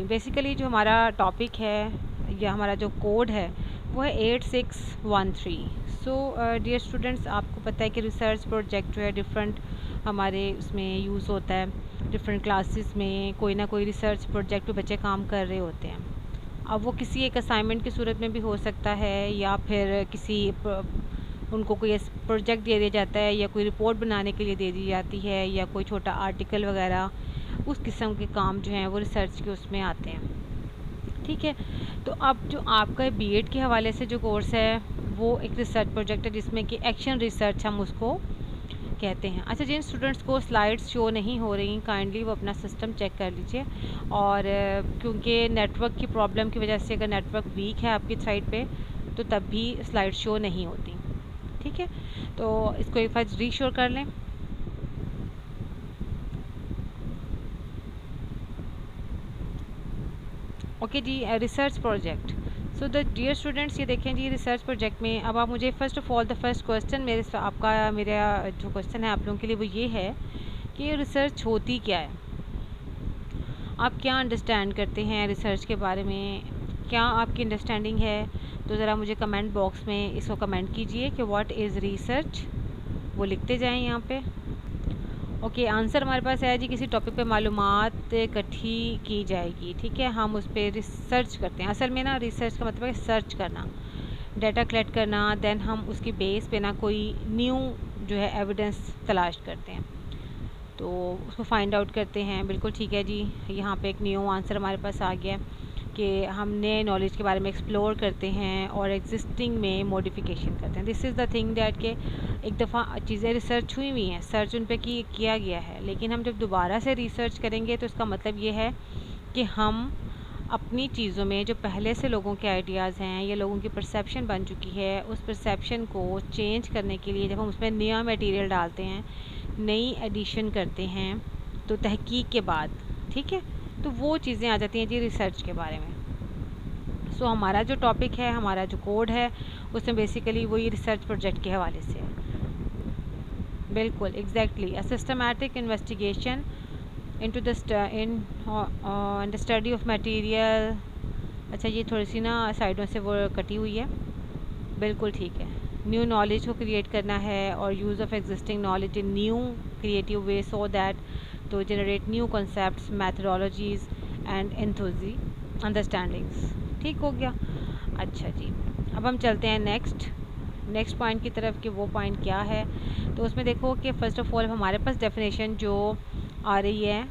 Basically जो हमारा topic है या हमारा जो कोड है वो है 8613। सो डियर स्टूडेंट्स, आपको पता है कि रिसर्च प्रोजेक्ट जो है डिफरेंट हमारे उसमें यूज़ होता है। डिफरेंट क्लासेस में कोई ना कोई रिसर्च प्रोजेक्ट पे बच्चे काम कर रहे होते हैं। अब वो किसी एक असाइनमेंट की सूरत में भी हो सकता है या फिर उनको कोई प्रोजेक्ट दे दिया जाता है या कोई रिपोर्ट बनाने के लिए दे दी जाती है या कोई छोटा आर्टिकल वगैरह, उस किस्म के काम जो हैं वो रिसर्च के उसमें आते हैं। ठीक है, तो अब जो आपका बीएड के हवाले से जो कोर्स है वो एक रिसर्च प्रोजेक्ट है जिसमें कि एक्शन रिसर्च हम उसको कहते हैं। अच्छा, जिन स्टूडेंट्स को स्लाइड्स शो नहीं हो रही, काइंडली वो अपना सिस्टम चेक कर लीजिए। और क्योंकि नेटवर्क की प्रॉब्लम की वजह से अगर नेटवर्क वीक है आपकी साइड पे तो तब भी स्लाइड शो नहीं होती। ठीक है, तो इसको एक बार रीशोर कर लें। ओके जी, research project. So the dear students, ये देखें जी रिसर्च प्रोजेक्ट में अब आप मुझे first of all the first question मेरा जो क्वेश्चन है आप लोगों के लिए वो ये है कि रिसर्च होती क्या है। आप क्या अंडरस्टैंड करते हैं रिसर्च के बारे में, क्या आपकी अंडरस्टैंडिंग है? तो ज़रा मुझे कमेंट बॉक्स में इसको कमेंट कीजिए कि व्हाट इज़ रिसर्च, वो लिखते जाएं यहाँ पे। ओके, आंसर हमारे पास है जी, किसी टॉपिक पे मालूमात इकट्ठी की जाएगी। ठीक है, हम उस पर रिसर्च करते हैं। असल में ना रिसर्च का मतलब है सर्च करना, डाटा कलेक्ट करना, देन हम उसकी बेस पे ना कोई न्यू जो है एविडेंस तलाश करते हैं, तो उसको फाइंड आउट करते हैं। बिल्कुल ठीक है जी, यहाँ पे एक न्यू आंसर हमारे पास आ गया कि हम नए नॉलेज के बारे में एक्सप्लोर करते हैं और एग्जिस्टिंग में मॉडिफिकेशन करते हैं। This is the thing that के एक दफ़ा चीज़ें रिसर्च हुई हुई हैं, सर्च उन पे किया गया है, लेकिन हम जब दोबारा से रिसर्च करेंगे तो इसका मतलब ये है कि हम अपनी चीज़ों में जो पहले से लोगों के आइडियाज़ हैं या लोगों की परसेप्शन बन चुकी है, उस परसेप्शन को चेंज करने के लिए जब हम उसमें नया मटेरियल डालते हैं, नई एडिशन करते हैं, तो तहकीक के बाद, ठीक है, तो वो चीज़ें आ जाती हैं जी रिसर्च के बारे में। सो हमारा जो टॉपिक है, हमारा जो कोड है, उसमें बेसिकली वही रिसर्च प्रोजेक्ट के हवाले से है। बिल्कुल exactly, a systematic investigation into the study of material. अच्छा, ये थोड़ी सी ना साइडों से वो कटी हुई है। बिल्कुल ठीक है, न्यू नॉलेज को क्रिएट करना है और use of existing knowledge in new creative way so that to generate new concepts, methodologies and एंथोजी अंडरस्टैंडिंग्स। ठीक हो गया। अच्छा जी, अब हम चलते हैं नेक्स्ट पॉइंट की तरफ कि वो पॉइंट क्या है। तो उसमें देखो कि फ़र्स्ट ऑफ़ ऑल हमारे पास डेफिनेशन जो आ रही है,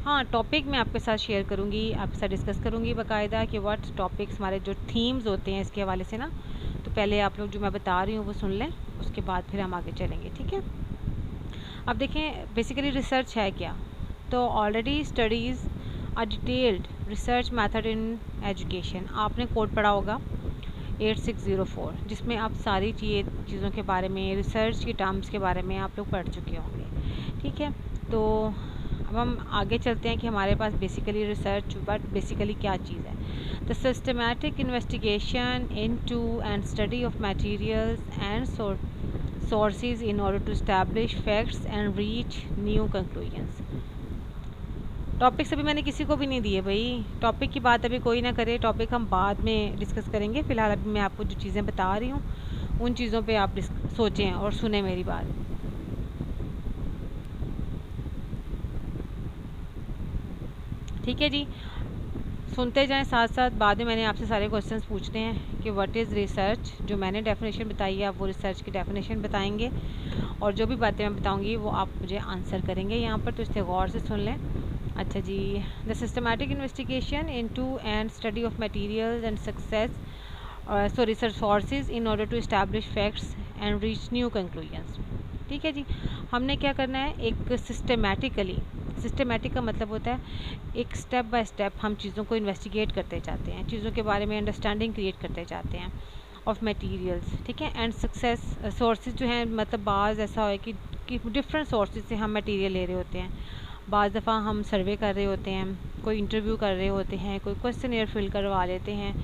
हाँ टॉपिक मैं आपके साथ शेयर करूँगी, आपके साथ डिस्कस करूँगी बाकायदा कि व्हाट टॉपिक्स हमारे जो थीम्स होते हैं इसके हवाले से ना। तो पहले आप लोग जो मैं बता रही हूँ वो सुन लें, उसके बाद फिर हम आगे चलेंगे। ठीक है, अब देखें बेसिकली रिसर्च है क्या। तो already studies a detailed research method in education, आपने कोड पढ़ा होगा 8604, जिसमें आप सारी चीज़ों के बारे में, रिसर्च की टर्म्स के बारे में आप लोग पढ़ चुके होंगे। ठीक है, तो अब हम आगे चलते हैं कि हमारे पास बेसिकली रिसर्च बट बेसिकली क्या चीज़ है। The systematic investigation into and study of materials and sources in order to establish facts and reach new conclusions। Topics अभी मैंने किसी को भी नहीं दिए भाई, टॉपिक की बात अभी कोई ना करे, टॉपिक हम बाद में डिस्कस करेंगे। फ़िलहाल अभी मैं आपको जो चीज़ें बता रही हूँ उन चीज़ों पे आप सोचें और सुने मेरी बात। ठीक है जी, सुनते जाएं साथ साथ, बाद में मैंने आपसे सारे क्वेश्चंस पूछने हैं कि व्हाट इज़ रिसर्च। जो मैंने डेफिनेशन बताई है आप वो रिसर्च की डेफिनेशन बताएंगे और जो भी बातें मैं बताऊंगी वो आप मुझे आंसर करेंगे यहाँ पर, तो इससे गौर से सुन लें। अच्छा जी, the systematic investigation into and study of materials and research sources in order to establish facts and reach new conclusions. ठीक है जी, हमने क्या करना है, एक सिस्टमेटिक का मतलब होता है एक स्टेप बाय स्टेप हम चीज़ों को इन्वेस्टिगेट करते जाते हैं, चीज़ों के बारे में अंडरस्टैंडिंग क्रिएट करते जाते हैं ऑफ मटेरियल्स। ठीक है, एंड सक्सेस सोर्सेज जो हैं, मतलब बाज़ ऐसा है कि डिफरेंट सोर्सेज से हम मटेरियल ले रहे होते हैं। बाज़ दफ़ा हम सर्वे कर रहे होते हैं, कोई इंटरव्यू कर रहे होते हैं, कोई क्वेश्चनियर फिल करवा लेते हैं,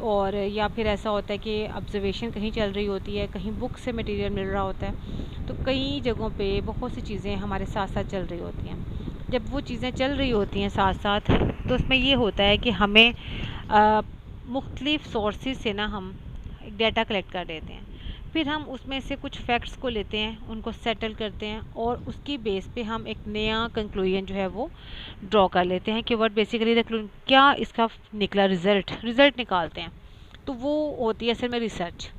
और या फिर ऐसा होता है कि ऑब्जर्वेशन कहीं चल रही होती है, कहीं बुक से मटेरियल मिल रहा होता है। तो कई जगहों पे बहुत सी चीज़ें हमारे साथ साथ चल रही होती हैं। जब वो चीज़ें चल रही होती हैं साथ साथ, तो उसमें ये होता है कि हमें मुख्तलिफ़ सोर्सेज से ना हम एक डाटा कलेक्ट कर लेते हैं। फिर हम उसमें से कुछ फैक्ट्स को लेते हैं, उनको सेटल करते हैं और उसकी बेस पे हम एक नया कंक्लूजन जो है वो ड्रॉ कर लेते हैं कि व्हाट बेसिकली द क्या इसका निकला रिज़ल्ट निकालते हैं। तो वो होती है असल में रिसर्च।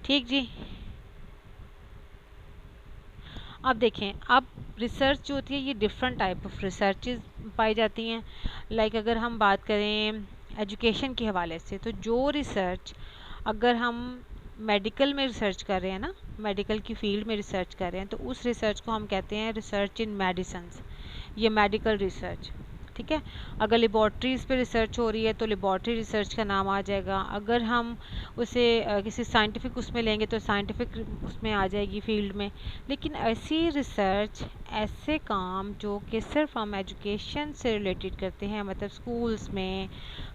ठीक जी। अब देखें, अब रिसर्च जो होती है ये डिफरेंट टाइप ऑफ रिसर्चेज पाई जाती हैं। लाइक अगर हम बात करें एजुकेशन के हवाले से, तो जो रिसर्च अगर हम मेडिकल में रिसर्च कर रहे हैं ना, मेडिकल की फील्ड में रिसर्च कर रहे हैं, तो उस रिसर्च को हम कहते हैं रिसर्च इन मेडिसिन्स, ये मेडिकल रिसर्च। ठीक है। अगर लेबॉर्ट्रीज़ पे रिसर्च हो रही है तो लेबॉर्ट्री रिसर्च का नाम आ जाएगा। अगर हम उसे किसी साइंटिफिक उसमें लेंगे तो साइंटिफिक उसमें आ जाएगी फील्ड में। लेकिन ऐसी रिसर्च, ऐसे काम जो कि सिर्फ हम एजुकेशन से रिलेटेड करते हैं, मतलब स्कूल्स में,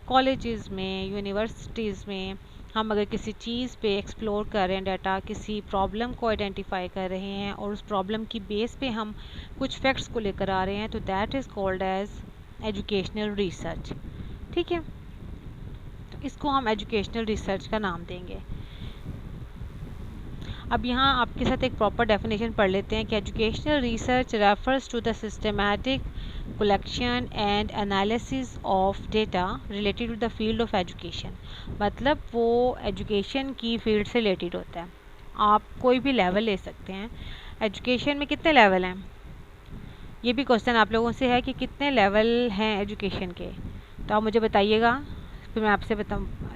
कॉलेजेस में, यूनिवर्सिटीज़ में हम अगर किसी चीज़ पे एक्सप्लोर कर रहे हैं डाटा, किसी प्रॉब्लम को आइडेंटिफाई कर रहे हैं और उस प्रॉब्लम की बेस पे हम कुछ फैक्ट्स को लेकर आ रहे हैं, तो that is called as educational research. ठीक है। तो इसको हम एजुकेशनल रिसर्च का नाम देंगे। अब यहाँ आपके साथ एक प्रॉपर डेफिनेशन पढ़ लेते हैं कि educational research refers to the systematic collection and analysis of data related to the field of education. मतलब वो एजुकेशन की फील्ड से रिलेटेड होता है। आप कोई भी लेवल ले सकते हैं। एजुकेशन में कितने लेवल हैं, ये भी क्वेश्चन आप लोगों से है कि कितने लेवल हैं एजुकेशन के, तो आप मुझे बताइएगा। फिर मैं आपसे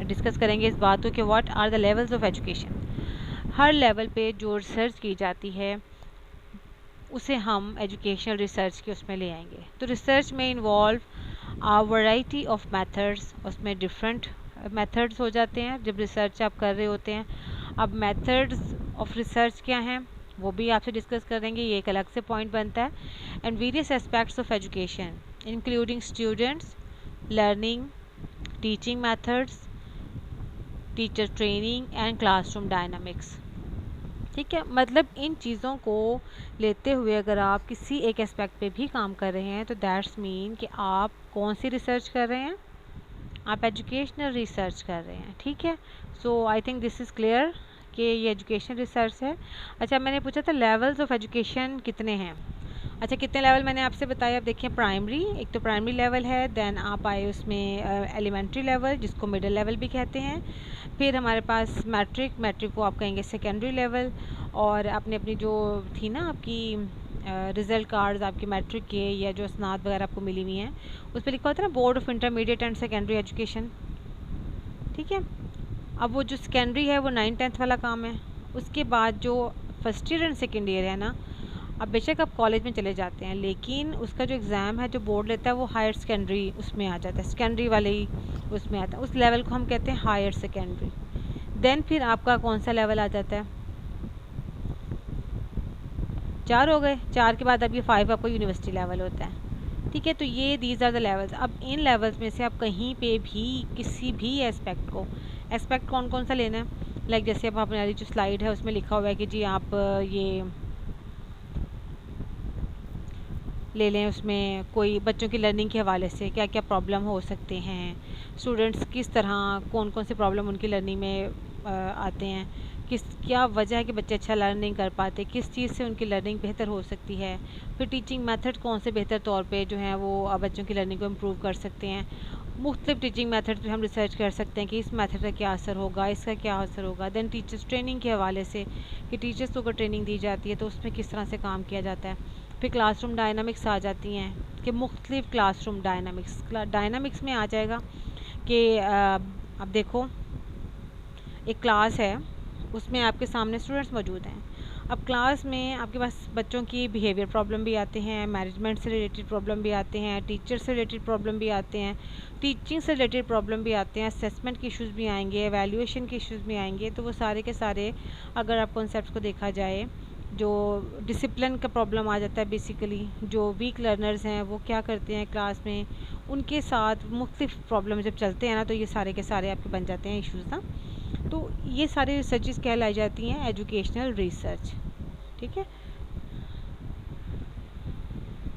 डिस्कस करेंगे इस बात को कि what are the levels of education. हर लेवल पे जो रिसर्च की जाती है उसे हम एजुकेशनल रिसर्च के उसमें ले आएंगे। तो रिसर्च में involve a variety of methods, उसमें डिफरेंट मेथड्स हो जाते हैं जब रिसर्च आप कर रहे होते हैं। अब मेथड्स ऑफ रिसर्च क्या हैं वो भी आपसे डिस्कस करेंगे, ये एक अलग से पॉइंट बनता है। And various aspects of education including students learning, teaching methods, teacher training and classroom dynamics. ठीक है। मतलब इन चीज़ों को लेते हुए अगर आप किसी एक एस्पेक्ट पे भी काम कर रहे हैं तो दैट्स मीन कि आप कौन सी रिसर्च कर रहे हैं, आप एजुकेशनल रिसर्च कर रहे हैं। ठीक है। So I think this is clear कि ये एजुकेशन रिसर्च है। अच्छा, मैंने पूछा था लेवल्स ऑफ एजुकेशन कितने हैं। अच्छा, कितने लेवल मैंने आपसे बताया। अब देखिए, प्राइमरी, एक तो प्राइमरी लेवल है, देन आप आए उसमें एलिमेंट्री लेवल जिसको मिडिल लेवल भी कहते हैं। फिर हमारे पास मैट्रिक को आप कहेंगे सेकेंडरी लेवल। और आपने अपनी जो थी ना आपकी रिज़ल्ट कार्ड्स आपके मैट्रिक के या जो स्नात वगैरह आपको मिली हुई हैं, उस पर लिखा होता है ना board of intermediate and secondary education. ठीक है। अब वो जो सेकेंडरी है वो 9th-10th वाला काम है। उसके बाद जो first year and second year है ना, अब बेशक आप कॉलेज में चले जाते हैं लेकिन उसका जो एग्ज़ाम है जो बोर्ड लेता है वो हायर सेकेंडरी उसमें आ जाता है, सेकेंडरी वाले ही उसमें आता है। उस लेवल को हम कहते हैं हायर सेकेंडरी। देन फिर आपका कौन सा लेवल आ जाता है, 4 हो गए। 4 के बाद अब ये 5 आपका यूनिवर्सिटी लेवल होता है। ठीक है। तो ये दीज आर द लेवल्स। अब इन लेवल्स में से आप कहीं पे भी किसी भी एस्पेक्ट कौन कौन सा लेना है, लाइक जैसे अब हमारी जो स्लाइड है उसमें लिखा हुआ है कि जी आप ये ले लें, उसमें कोई बच्चों की लर्निंग के हवाले से क्या क्या प्रॉब्लम हो सकते हैं, स्टूडेंट्स किस तरह कौन कौन से प्रॉब्लम उनकी लर्निंग में आते हैं, क्या वजह है कि बच्चे अच्छा लर्न नहीं कर पाते, किस चीज़ से उनकी लर्निंग बेहतर हो सकती है। फिर टीचिंग मेथड कौन से बेहतर तौर पे जो है वो बच्चों की लर्निंग को इम्प्रूव कर सकते हैं। मुख्तलिफ टीचिंग मेथड पे हम रिसर्च कर सकते हैं कि इस मेथड का क्या असर होगा, इसका क्या असर होगा। देन टीचर्स ट्रेनिंग के हवाले से कि टीचर्स को अगर ट्रेनिंग दी जाती है तो उसमें किस तरह से काम किया जाता है। फिर क्लासरूम डायनामिक्स आ जाती हैं कि मुख्तलिफ क्लासरूम डायनामिक्स में आ जाएगा कि अब देखो एक क्लास है, उसमें आपके सामने स्टूडेंट्स मौजूद हैं। अब क्लास में आपके पास बच्चों की बिहेवियर प्रॉब्लम भी आते हैं, मैनेजमेंट से रिलेटेड प्रॉब्लम भी आते हैं, टीचर से रिलेटेड प्रॉब्लम भी आते हैं, टीचिंग से रिलेटेड प्रॉब्लम भी आते हैं, असेसमेंट के इश्यूज़ भी आएंगे, एवेल्यूएशन के इश्यूज़ भी आएंगे। तो वो सारे के सारे अगर आप कॉन्सेप्ट्स को देखा जाए, जो डिसिप्लिन का प्रॉब्लम आ जाता है, बेसिकली जो वीक लर्नर्स हैं वो क्या करते हैं क्लास में, उनके साथ मुख्तलिफ प्रॉब्लम जब चलते हैं ना, तो ये सारे के सारे आपके बन जाते हैं इश्यूज़ ना। तो ये सारी रिसर्चेस कहलाई जाती हैं एजुकेशनल रिसर्च। ठीक है।